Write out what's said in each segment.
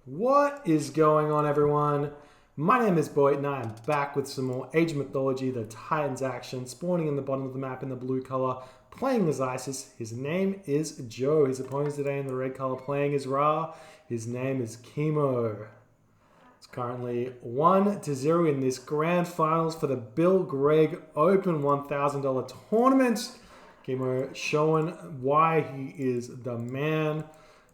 What is going on, everyone? My name is Boyd and I am back with some more Age of Mythology, the Titans action, spawning in the bottom of the map in the blue color, playing as Isis. His name is Joe. His opponent today in the red color playing as Ra. His name is Kimo. It's currently 1-0 in this Grand Finals for the Bill Gregg Open $1,000 tournament. Kimo showing why he is the man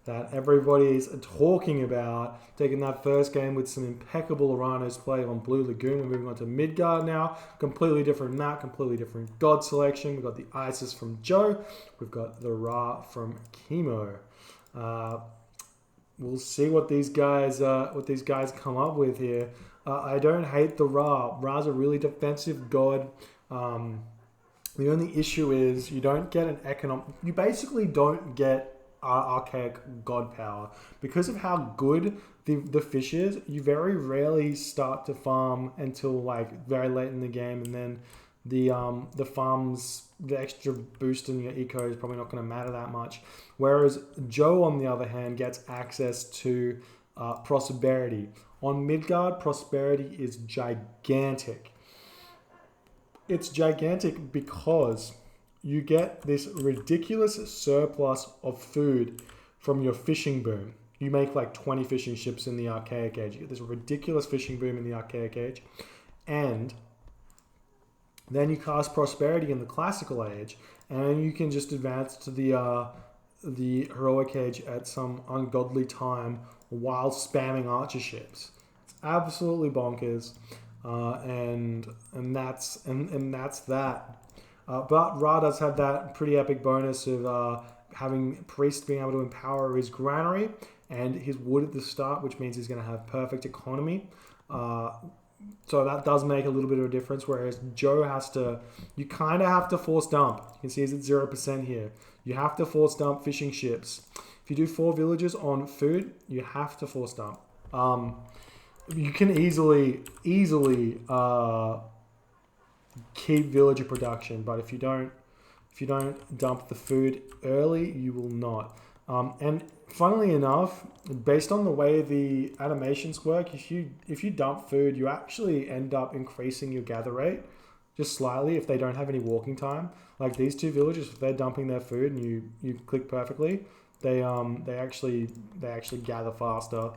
that everybody's talking about. Taking that first game with some impeccable Rhinos play on Blue Lagoon. We're moving on to Midgard now. Completely different map, completely different god selection. We've got the Isis from Joe. We've got the Ra from Kimo. We'll see what these guys come up with here. I don't hate the Ra. Ra's a really defensive god. The only issue is you don't get an economic. You basically don't get archaic god power because of how good the fish is. You very rarely start to farm until like very late in the game, and then the farms, the extra boost in your eco is probably not going to matter that much. Whereas Joe, on the other hand, gets access to prosperity. On Midgard, prosperity is gigantic. It's gigantic because you get this ridiculous surplus of food from your fishing boom. You make like 20 fishing ships in the archaic age. You get this ridiculous fishing boom in the archaic age. And then you cast prosperity in the classical age, and you can just advance to the heroic age at some ungodly time while spamming archer ships. It's absolutely bonkers. And that's that. But Ra does have that pretty epic bonus of having Priest being able to empower his granary and his wood at the start, which means he's going to have perfect economy. So that does make a little bit of a difference, whereas Joe you kind of have to force dump. You can see he's at 0% here. You have to force dump fishing ships. If you do 4 villages on food, you have to force dump. You can easily keep villager production, but if you don't dump the food early, you will not. And funnily enough, based on the way the animations work, if you dump food, you actually end up increasing your gather rate just slightly if they don't have any walking time. Like these two villagers, if they're dumping their food and you click perfectly, they actually gather faster.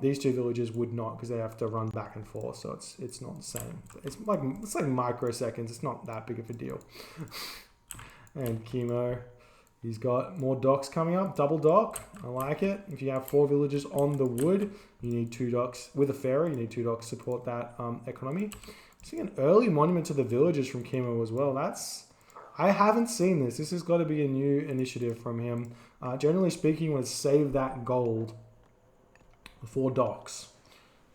These two villagers would not, because they have to run back and forth, so it's not the same. It's like microseconds. It's not that big of a deal. And Kimo, he's got more docks coming up. Double dock, I like it. If you have 4 villagers on the wood, you need 2 docks with a ferry. You need 2 docks to support that economy. Seeing an early monument to the villagers from Kimo as well. I haven't seen this. This has got to be a new initiative from him. Generally speaking, you want to save that gold for docks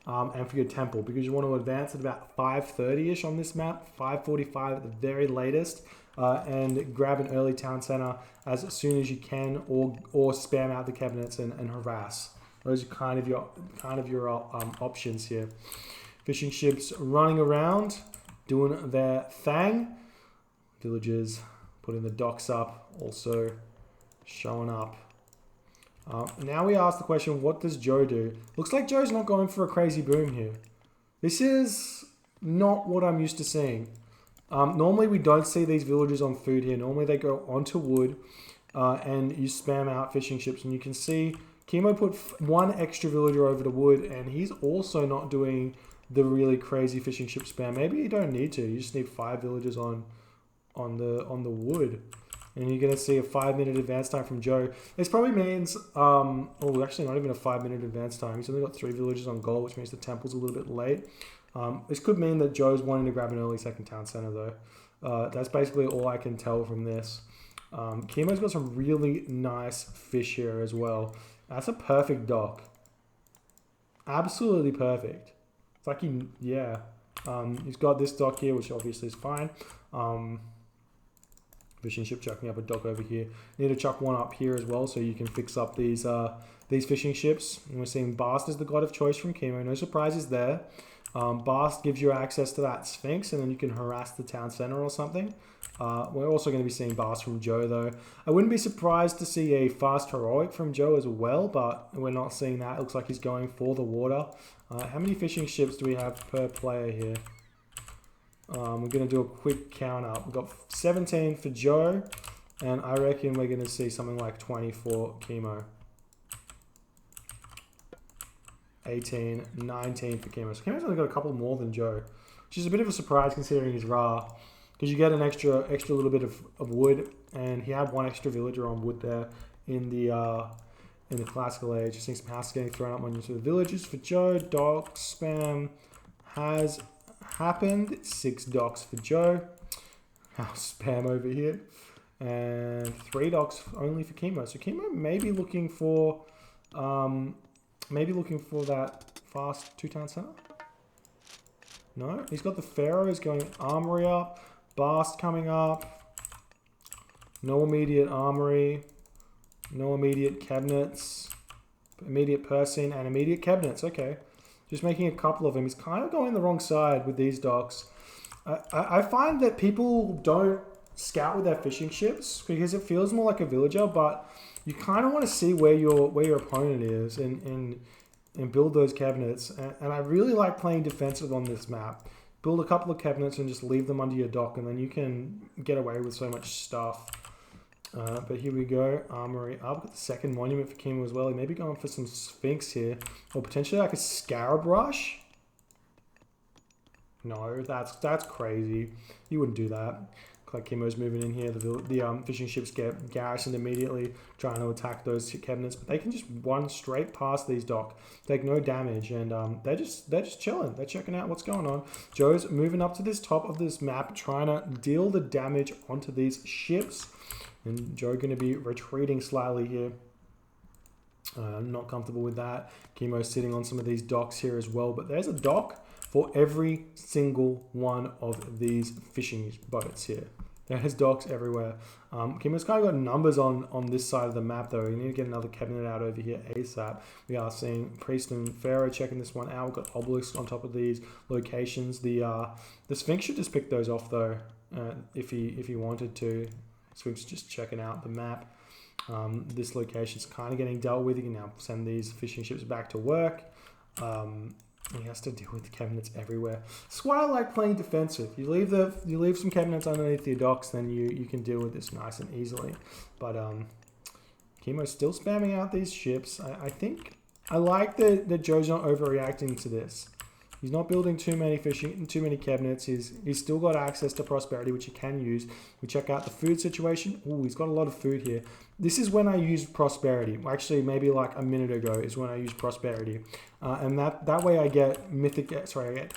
and for your temple, because you want to advance at about 5:30ish on this map, 5:45 at the very latest, and grab an early town center as soon as you can, or spam out the cabinets and harass. Those are kind of your options here. Fishing ships running around, doing their thing. Villagers putting the docks up, also showing up. Now we ask the question, what does Joe do? Looks like Joe's not going for a crazy boom here. This is not what I'm used to seeing. Normally we don't see these villagers on food here. Normally they go onto wood and you spam out fishing ships. And you can see Kimo put 1 extra villager over to wood, and he's also not doing the really crazy fishing ship spam. Maybe you don't need to. You just need 5 villagers on the wood, and you're going to see a 5-minute advance time from Joe. This probably means actually not even a 5-minute advance time. He's only got 3 villagers on goal, which means the temple's a little bit late. This could mean that Joe's wanting to grab an early second town center though. That's basically all I can tell from this. Kimo's got some really nice fish here as well. That's a perfect dock. Absolutely perfect. It's like he's got this dock here, which obviously is fine. Fishing ship chucking up a dock over here. Need to chuck one up here as well, so you can fix up these fishing ships. And we're seeing Bast as the god of choice from Kimo. No surprises there. Bast gives you access to that Sphinx, and then you can harass the town center or something. We're also going to be seeing Bast from Joe, though. I wouldn't be surprised to see a fast heroic from Joe as well, but we're not seeing that. It looks like he's going for the water. How many fishing ships do we have per player here? We're going to do a quick count up. We've got 17 for Joe, and I reckon we're going to see something like 20 for Kimo. 18, 19 for Kimo. So Kimo's only got a couple more than Joe, which is a bit of a surprise considering he's Ra, because you get an extra little bit of wood, and he had one extra villager on wood there in the classical age. Just seeing some houses getting thrown up on the villages for Joe. Dock spam has happened. 6 docks for Joe. House spam over here, and 3 docks only for Kimo. So Kimo may be looking for that fast 2-town center. No, he's got the pharaohs going armory up, Bast coming up. No immediate armory, no immediate cabinets, immediate person and immediate cabinets. Okay, just making a couple of them. He's kind of going the wrong side with these docks. I find that people don't scout with their fishing ships because it feels more like a villager, but you kind of want to see where your opponent is and build those cabinets. And I really like playing defensive on this map. Build a couple of cabinets and just leave them under your dock, and then you can get away with so much stuff. But here we go, armory up. Got the second monument for Kimo as well. He may be going for some Sphinx here, or potentially like a Scarab Rush. No, that's crazy. You wouldn't do that. Like Kimo's moving in here. The fishing ships get garrisoned immediately, trying to attack those cabinets, but they can just run straight past these dock, take no damage, and they're just chilling. They're checking out what's going on. Joe's moving up to this top of this map, trying to deal the damage onto these ships, and Joe going to be retreating slightly here. Not comfortable with that. Kimo's sitting on some of these docks here as well, but there's a dock for every single one of these fishing boats here. There's docks everywhere. Kimo's kind of got numbers on this side of the map, though. You need to get another cabinet out over here ASAP. We are seeing Priest and Pharaoh checking this one out. We've got obelisks on top of these locations. The Sphinx should just pick those off, though, if he wanted to. Sphinx just checking out the map. This location's kind of getting dealt with. You can now send these fishing ships back to work. He has to deal with the cabinets everywhere. That's why I like playing defensive. You leave some cabinets underneath your docks, then you can deal with this nice and easily. But Kimo's still spamming out these ships. I think I like that Joe's not overreacting to this. He's not building too many cabinets. He's still got access to prosperity, which he can use. We check out the food situation. Ooh, he's got a lot of food here. This is when I use prosperity. Actually, maybe like a minute ago is when I used prosperity, and that way I get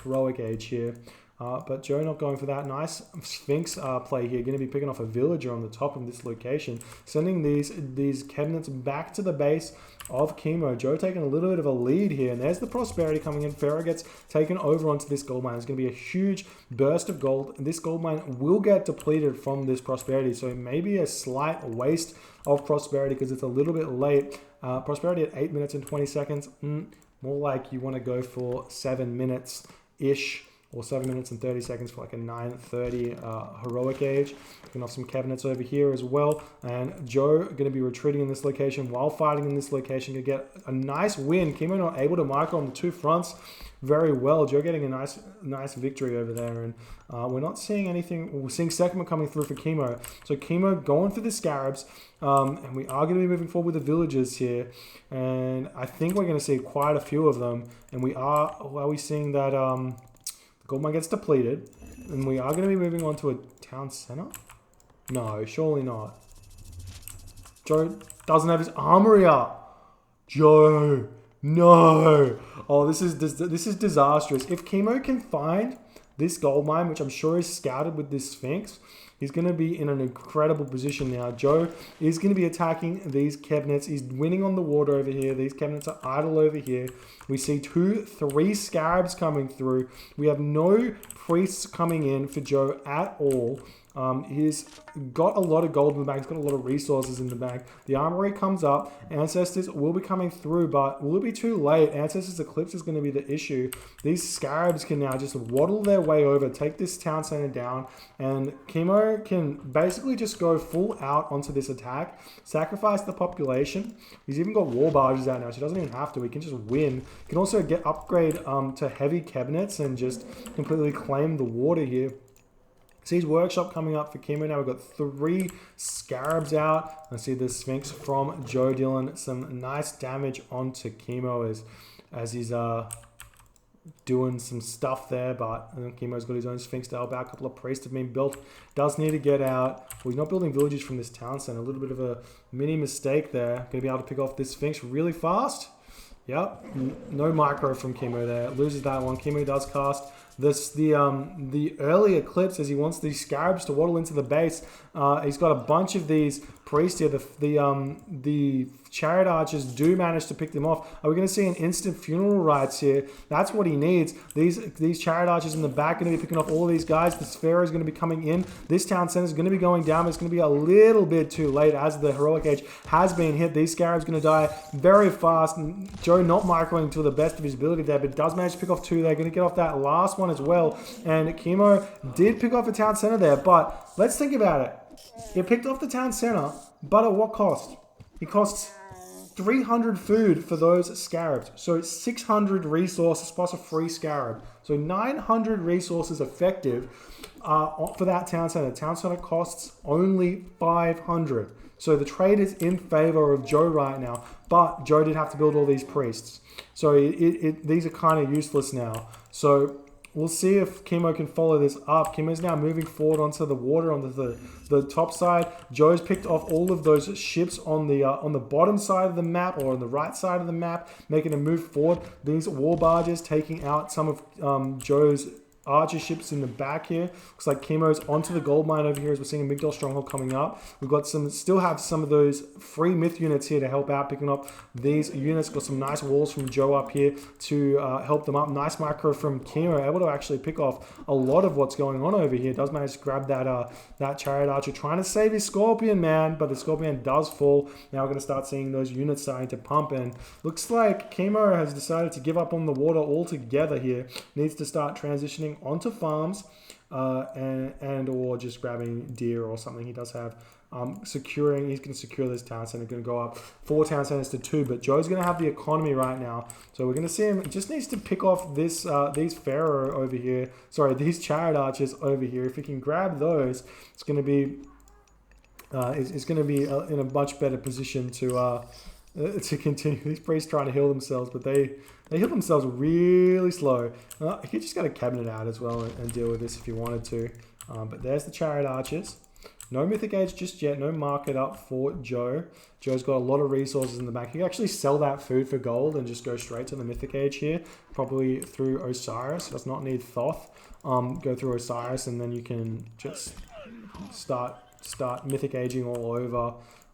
heroic age here. But Joe not going for that. Nice Sphinx play here. Going to be picking off a villager on the top of this location. Sending these cabinets back to the base of Kimo. Joe taking a little bit of a lead here. And there's the prosperity coming in. Pharaoh gets taken over onto this gold mine. There's going to be a huge burst of gold. This gold mine will get depleted from this prosperity. So it may be a slight waste of prosperity because it's a little bit late. Prosperity at 8 minutes and 20 seconds. More like you want to go for 7 minutes-ish. Or 7 minutes and 30 seconds for like a 9:30 heroic age. Picking off some cabinets over here as well. And Joe going to be retreating in this location while fighting in this location to get a nice win. Kimo not able to micro on the two fronts very well. Joe getting a nice victory over there. And we're not seeing anything. We're seeing Sekima coming through for Kimo. So Kimo going for the Scarabs. And we are going to be moving forward with the villagers here. And I think we're going to see quite a few of them. And are we seeing that... gold mine gets depleted, and we are going to be moving on to a town center? No, surely not. Joe doesn't have his armory up. Joe, no. Oh, this is disastrous. If Kimo can find this gold mine, which I'm sure is scouted with this Sphinx, He's going to be in an incredible position now. Joe is going to be attacking these cabinets. He's winning on the water over here. These cabinets are idle over here. We see 2, 3 scarabs coming through. We have no priests coming in for Joe at all. He's got a lot of gold in the bank. He's got a lot of resources in the bank. The armory comes up. Ancestors will be coming through, but will it be too late? Ancestors Eclipse is going to be the issue. These scarabs can now just waddle their way over, take this town center down, and Kimo can basically just go full out onto this attack, sacrifice the population. He's even got war barges out now, so he doesn't even have to. He can just win. He can also get upgrade to heavy cabinets and just completely claim the water here. Sees workshop coming up for Kimo now. We've got 3 scarabs out. I see the Sphinx from Joe dealing some nice damage onto Kimo as he's doing some stuff there, but Kimo's got his own Sphinx to help out. A couple of priests have been built. Does need to get out. Well, he's not building villages from this town center. A little bit of a mini mistake there. Going to be able to pick off this Sphinx really fast. Yep, no micro from Kimo there. Loses that one. Kimo does cast the early eclipse as he wants these scarabs to waddle into the base. He's got a bunch of these priests here. The chariot archers do manage to pick them off. Are we going to see an instant funeral rites here? That's what he needs. These chariot archers in the back are going to be picking off all of these guys. The Sphero is going to be coming in. This town center is going to be going down, but it's going to be a little bit too late as the heroic age has been hit. These scarabs are going to die very fast. Joe not microing to the best of his ability there, but does manage to pick off 2. They're going to get off that last one as well. And Kimo did pick off a town center there, but let's think about it. He picked off the town center, but at what cost? It costs 300 food for those scarabs. So it's 600 resources plus a free scarab. So 900 resources effective for that town center. Town center costs only 500. So the trade is in favor of Joe right now, but Joe did have to build all these priests. So these are kind of useless now. So we'll see if Kimo can follow this up. Kimo's now moving forward onto the water, onto the top side. Joe's picked off all of those ships on the bottom side of the map or on the right side of the map, making a move forward. These war barges taking out some of Joe's archer ships in the back here. Looks like Kimo's onto the gold mine over here as we're seeing a Midgard stronghold coming up. We've got still have some of those free myth units here to help out, picking up these units. Got some nice walls from Joe up here to help them up. Nice micro from Kimo, able to actually pick off a lot of what's going on over here. Does manage to grab that chariot archer, trying to save his scorpion man, but the scorpion does fall. Now we're going to start seeing those units starting to pump, and looks like Kimo has decided to give up on the water altogether here. Needs to start transitioning onto farms and or just grabbing deer or something. He does have he's going to secure this town center. Going to go up 4 town centers to 2, but Joe's going to have the economy right now, so we're going to see him. He just needs to pick off these Pharaoh over here, these chariot archers over here. If he can grab those, it's going to be in a much better position to continue. These priests trying to heal themselves, but they heal themselves really slow. You could just get a cabinet out as well and deal with this if you wanted to. But there's the chariot archers. No mythic age just yet. No market up for Joe. Joe's got a lot of resources in the back. He can actually sell that food for gold and just go straight to the mythic age here. Probably through Osiris. Does not need Thoth. Go through Osiris and then you can just start mythic aging all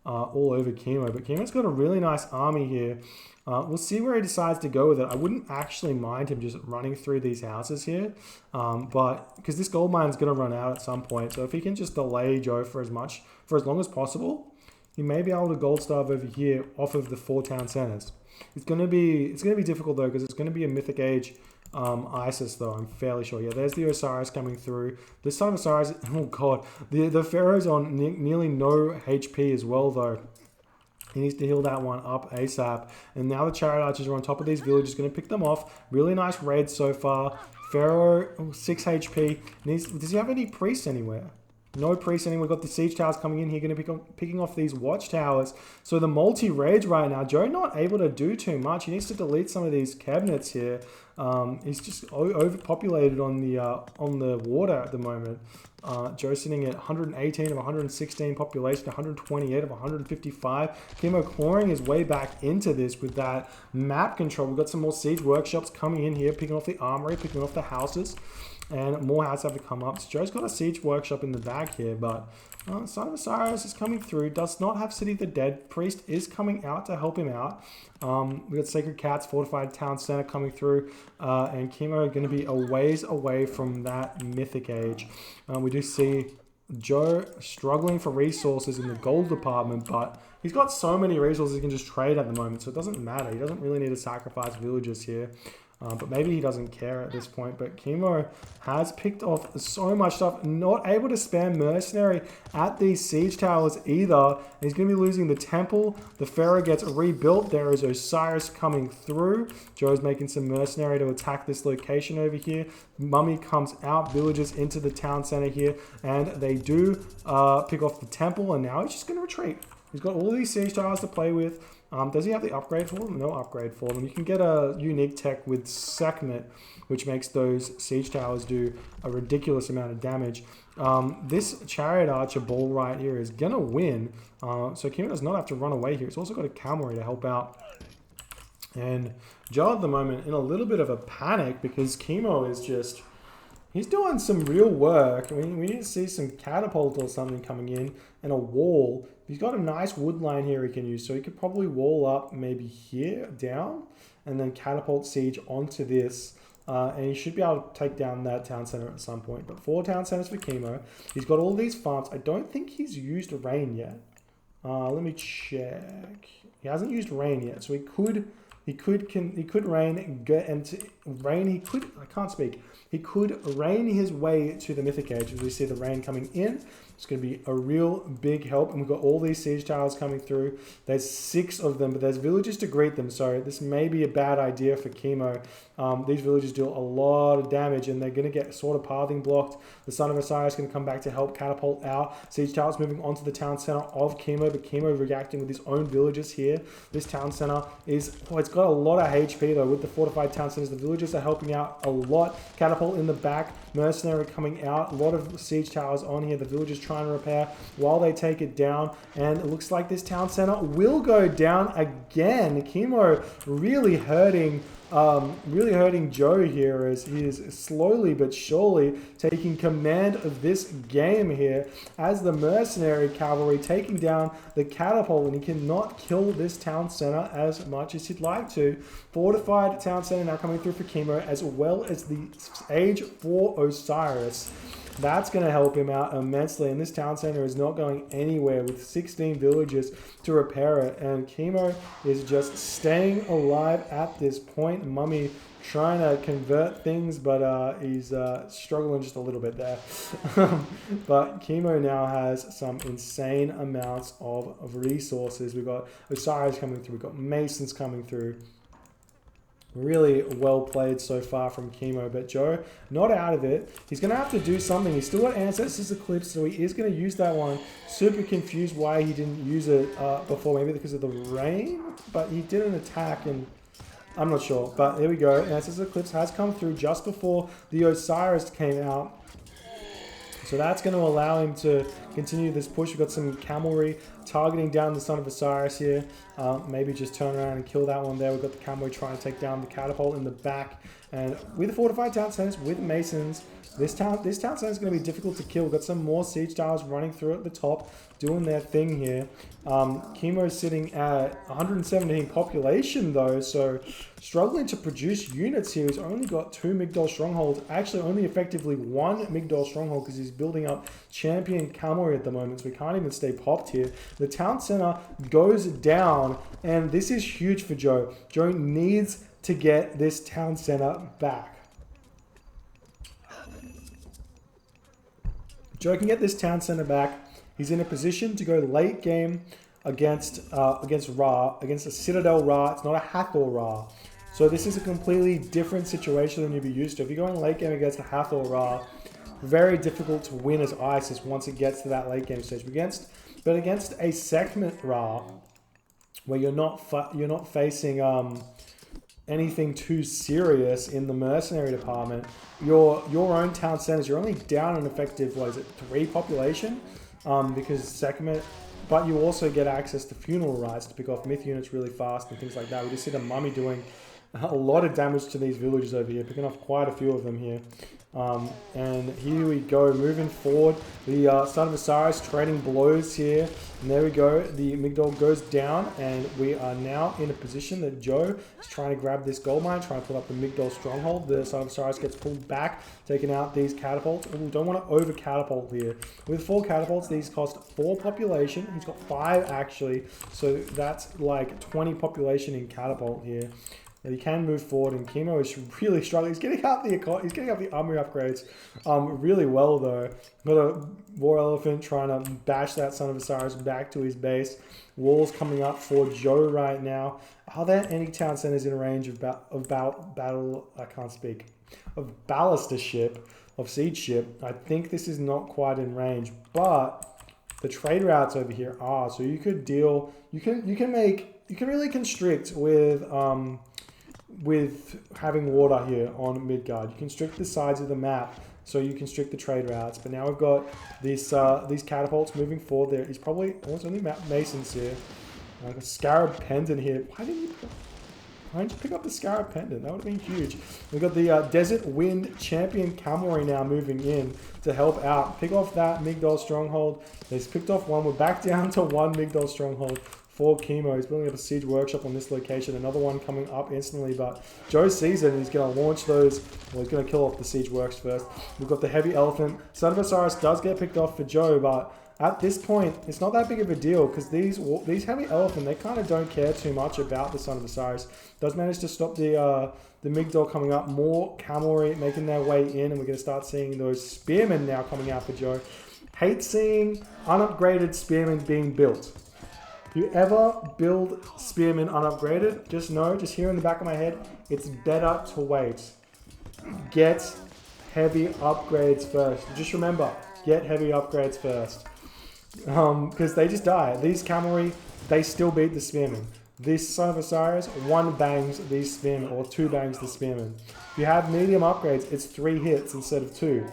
over Kimo. But Kimo's got a really nice army here. We'll see where he decides to go with it. I wouldn't actually mind him just running through these houses here, but because this gold mine is going to run out at some point, so if he can just delay Joe for as long as possible, he may be able to gold starve over here off of the 4 town centers. It's going to be difficult though, because it's going to be a mythic age Isis though, I'm fairly sure. Yeah, there's the Osiris coming through. This time Osiris, oh god, the Pharaoh's on nearly no HP as well though. He needs to heal that one up ASAP. And now the chariot archers are on top of these villages, going to pick them off. Really nice raid so far. Pharaoh, 6 HP. Does he have any priests anywhere? No priests anywhere. We've got the siege towers coming in here, going to be picking off these watchtowers. So the multi-raids right now, Joe not able to do too much. He needs to delete some of these cabinets here. He's just overpopulated on the water at the moment. Joe's sitting at 118 of 116 population, 128 of 155. Kimo clawing his way back into this with that map control. We've got some more siege workshops coming in here, picking off the armory, picking off the houses, and more houses have to come up. So Joe's got a siege workshop in the back here, but Son of Osiris is coming through. Does not have City of the Dead. Priest is coming out to help him out. We got Sacred Cats, Fortified Town Center coming through, and Kimo are going to be a ways away from that Mythic Age. We do see Joe struggling for resources in the gold department, but he's got so many resources he can just trade at the moment, so it doesn't matter. He doesn't really need to sacrifice villagers here. But maybe he doesn't care at this point. But Kimo has picked off so much stuff. Not able to spam Mercenary at these siege towers either. And he's going to be losing the temple. The Pharaoh gets rebuilt. There is Osiris coming through. Joe's making some Mercenary to attack this location over here. Mummy comes out. Villagers into the town center here. And they do pick off the temple. And now he's just going to retreat. He's got all these siege towers to play with. Does he have the upgrade for them? No upgrade for them. You can get a unique tech with Sekhmet, which makes those siege towers do a ridiculous amount of damage. This Chariot Archer ball right here is going to win. So Kimo does not have to run away here. He's also got a cavalry to help out. And Joe at the moment in a little bit of a panic because Kimo is just... He's doing some real work. I mean, we need to see some catapult or something coming in and a wall. He's got a nice wood line here he can use. So he could probably wall up maybe here down and then catapult siege onto this. And he should be able to take down that town center at some point. But 4 town centers for Kimo. He's got all these farms. I don't think he's used rain yet. Let me check. He hasn't used rain yet. So he could rain, get into rain. He could, I can't speak. He could rain his way to the Mythic Age. As we see the rain coming in, it's going to be a real big help. And we've got all these siege towers coming through. There's 6 of them, but there's villagers to greet them. So this may be a bad idea for Kimo. These villagers do a lot of damage and they're going to get sort of pathing blocked. The Son of Osiris is going to come back to help catapult out. Siege towers moving onto the town center of Kimo, but Kimo reacting with his own villagers here. This town center is, it's got a lot of HP though with the fortified town centers. The villagers are helping out a lot. Catapult in the back, mercenary coming out. A lot of siege towers on here. The villagers trying to repair while they take it down. And it looks like this town center will go down again. Kimo really hurting Joe here as he is slowly but surely taking command of this game here as the mercenary cavalry taking down the catapult, and he cannot kill this town center as much as he'd like to. Fortified town center now coming through for Kimo, as well as the Age 4 Osiris. That's going to help him out immensely, and this town center is not going anywhere with 16 villagers to repair it, and Kimo is just staying alive at this point. Mummy trying to convert things, but he's struggling just a little bit there. But Kimo now has some insane amounts of resources. We've got Osiris coming through, we've got Masons coming through. Really well played so far from Kimo, but Joe not out of it. He's going to have to do something. He's still got Ancestors Eclipse, so he is going to use that one. Super confused why he didn't use it before, maybe because of the rain, but he did an attack and I'm not sure. But there we go. Ancestors Eclipse has come through just before the Osiris came out. So that's going to allow him to continue this push. We've got some cavalry targeting down the Son of Osiris here. Maybe just turn around and kill that one there. We've got the cavalry trying to take down the catapult in the back. And with the fortified town centers, with Masons, this town center is going to be difficult to kill. We've got some more siege towers running through at the top, doing their thing here. Kimo's sitting at 117 population though, so struggling to produce units here. He's only got 2 Migdol strongholds, actually only effectively 1 Migdol stronghold because he's building up champion cavalry at the moment, so we can't even stay popped here. The town center goes down, and this is huge for Joe. Joe needs to get this town center back. Joe can get this town center back. He's in a position to go late game against Ra, against a Citadel Ra. It's not a Hathor Ra. So this is a completely different situation than you'd be used to. If you're going late game against a Hathor Ra, very difficult to win as Isis once it gets to that late game stage. But against a Sekhmet Ra, where you're not facing anything too serious in the mercenary department. Your own town centers, you're only down an effective, what is it, 3 population? Because Sekhmet, but you also get access to funeral rites to pick off myth units really fast and things like that. We just see the mummy doing a lot of damage to these villages over here, picking off quite a few of them here. And here we go, moving forward. The Son of Osiris trading blows here. And there we go. The Midgard goes down, and we are now in a position that Joe is trying to grab this gold mine, trying to pull up the Midgard stronghold. The Son of Osiris gets pulled back, taking out these catapults. We don't want to over catapult here. With 4 catapults, these cost 4 population. He's got 5 actually, so that's like 20 population in catapult here. And he can move forward, and Kimo is really struggling. He's getting up the armory upgrades really well though. Got a war elephant trying to bash that Son of Osiris back to his base. Walls coming up for Joe right now. Are there any town centers in range of ballista ship, of siege ship? I think this is not quite in range, but the trade routes over here are. So you could deal. You can really constrict with having water here on Midgard. You constrict the sides of the map, so you constrict the trade routes. But now we've got this these catapults moving forward. There is probably almost only masons here. Like a scarab pendant here. Why didn't you pick up the scarab pendant? That would have been huge. We've got the Desert Wind Champion Cavalry now moving in to help out. Pick off that Migdol stronghold. They've picked off one. We're back down to 1 Migdol stronghold for Kimo. He's building up a siege workshop on this location. Another one coming up instantly, but Joe sees it and he's going to launch those. Well, he's going to kill off the siege works first. We've got the heavy elephant. Son of Osiris does get picked off for Joe, but at this point, it's not that big of a deal because these heavy elephant, they kind of don't care too much about the Son of Osiris. Does manage to stop the Migdol coming up. More cavalry making their way in, and we're going to start seeing those spearmen now coming out for Joe. Hate seeing unupgraded spearmen being built. If you ever build spearmen unupgraded, just know, just here in the back of my head, it's better to wait. Get heavy upgrades first. Just remember, get heavy upgrades first. Because they just die. These cavalry, they still beat the spearmen. This Son of Osiris, 1 bangs these spearmen, or 2 bangs the spearmen. If you have medium upgrades, it's 3 hits instead of 2.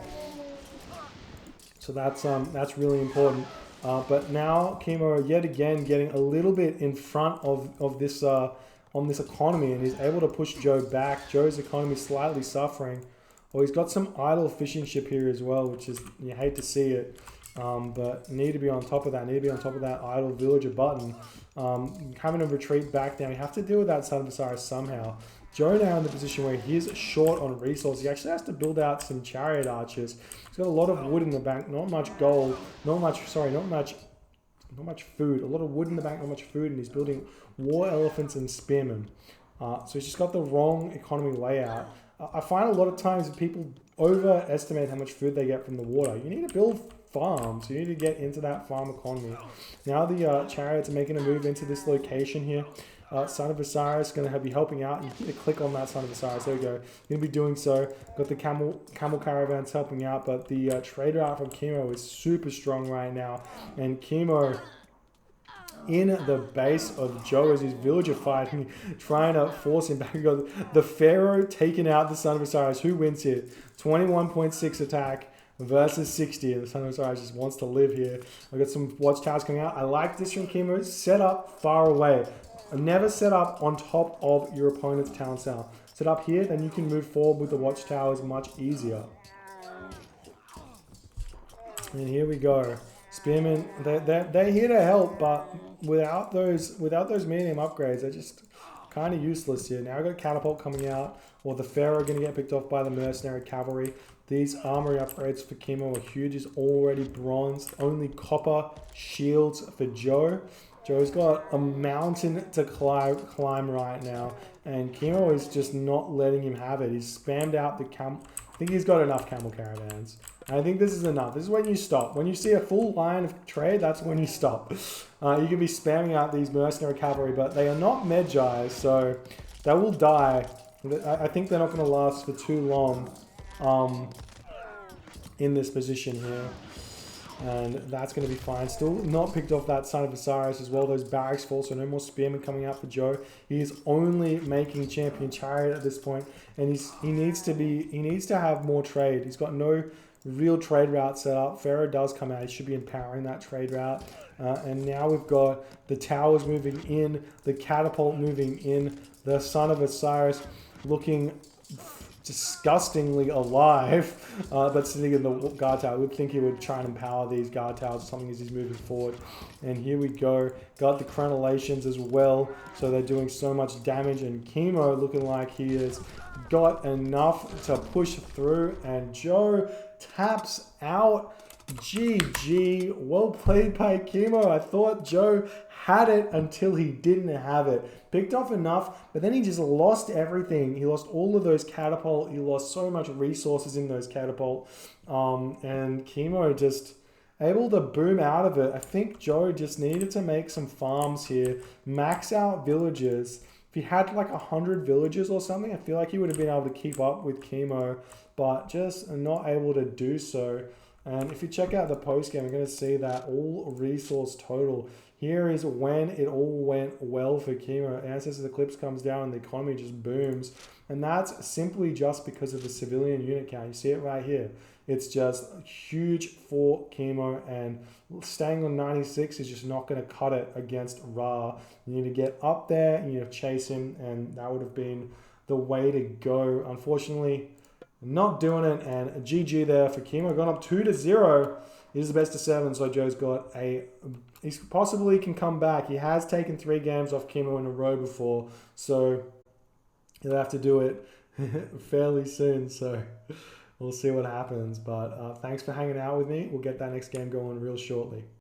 So that's really important. But now Kimo yet again getting a little bit in front of this on this economy, and he's able to push Joe back. Joe's economy slightly suffering. Well, he's got some idle fishing ship here as well, which is, you hate to see it. But need to be on top of that. Need to be on top of that idle villager button. Having to retreat back now. You have to deal with that Son of Osiris somehow. Joe now in the position where he's short on resources. He actually has to build out some chariot archers. He's got a lot of wood in the bank, not much gold, not much food. A lot of wood in the bank, not much food, and he's building war elephants and spearmen. So he's just got the wrong economy layout. I find a lot of times people overestimate how much food they get from the water. You need to build farms. You need to get into that farm economy. Now the chariots are making a move into this location here. Son of Osiris going to be helping out. You need to click on that Son of Osiris. There we go. Going to be doing so. Got the camel caravans helping out, but the trader out from Kimo is super strong right now. And Kimo in the base of Joe as his villager fighting, trying to force him back. We got the Pharaoh taking out the Son of Osiris. Who wins here? 21.6 attack versus 60. The Son of Osiris just wants to live here. I got some watchtowers coming out. I like this from Kimo. Set up far away. Never set up on top of your opponent's town cell. Set up here, then you can move forward with the watchtowers much easier. And here we go. Spearmen, they're here to help, but without those medium upgrades, they're just kind of useless here. Now I've got catapult coming out, or the Pharaoh going to get picked off by the mercenary cavalry. These armory upgrades for Kimo are huge. He's already bronzed. Only copper shields for Joe. Joe's got a mountain to climb right now, and Kimo is just not letting him have it. He's spammed out the I think he's got enough camel caravans. I think this is enough. This is when you stop. When you see a full line of trade, that's when you stop. You can be spamming out these mercenary cavalry, but they are not Medjai, so they will die. I think they're not going to last for too long in this position here. and that's going to be fine. Still not picked off that Son of Osiris as well. Those barracks fall, so no more spearmen coming out for Joe. He is only making champion chariot at this point, and he needs to have more trade. He's got no real trade route set up. Pharaoh does come out. He should be empowering that trade route. And now we've got the towers moving in, the catapult moving in, the Son of Osiris looking disgustingly alive, but sitting in the guard tower. I would think he would try and empower these guard towers or something as he's moving forward. And here we go. Got the crenellations as well, so they're doing so much damage. And Kimo looking like he has got enough to push through. And Joe taps out. GG. Well played by Kimo. I thought Joe had it until he didn't have it. Picked off enough, but then he just lost everything. He lost all of those catapult. He lost so much resources in those catapult. And Kimo just able to boom out of it. I think Joe just needed to make some farms here. Max out villages. If he had like 100 villages or something, I feel like he would have been able to keep up with Kimo, but just not able to do so. And if you check out the post game, you're going to see that all resource total. Here is when it all went well for Kimo. As this eclipse comes down, the economy just booms. And that's simply just because of the civilian unit count. You see it right here. It's just huge for Kimo, and staying on 96 is just not going to cut it against Ra. You need to get up there, and you need to chase him, and that would have been the way to go. Unfortunately, not doing it, and a GG there for Kimo. Gone up 2-0. It is the best of 7, so Joe's got he possibly can come back. He has taken 3 games off Kimo in a row before, so he'll have to do it fairly soon. So we'll see what happens. But thanks for hanging out with me. We'll get that next game going real shortly.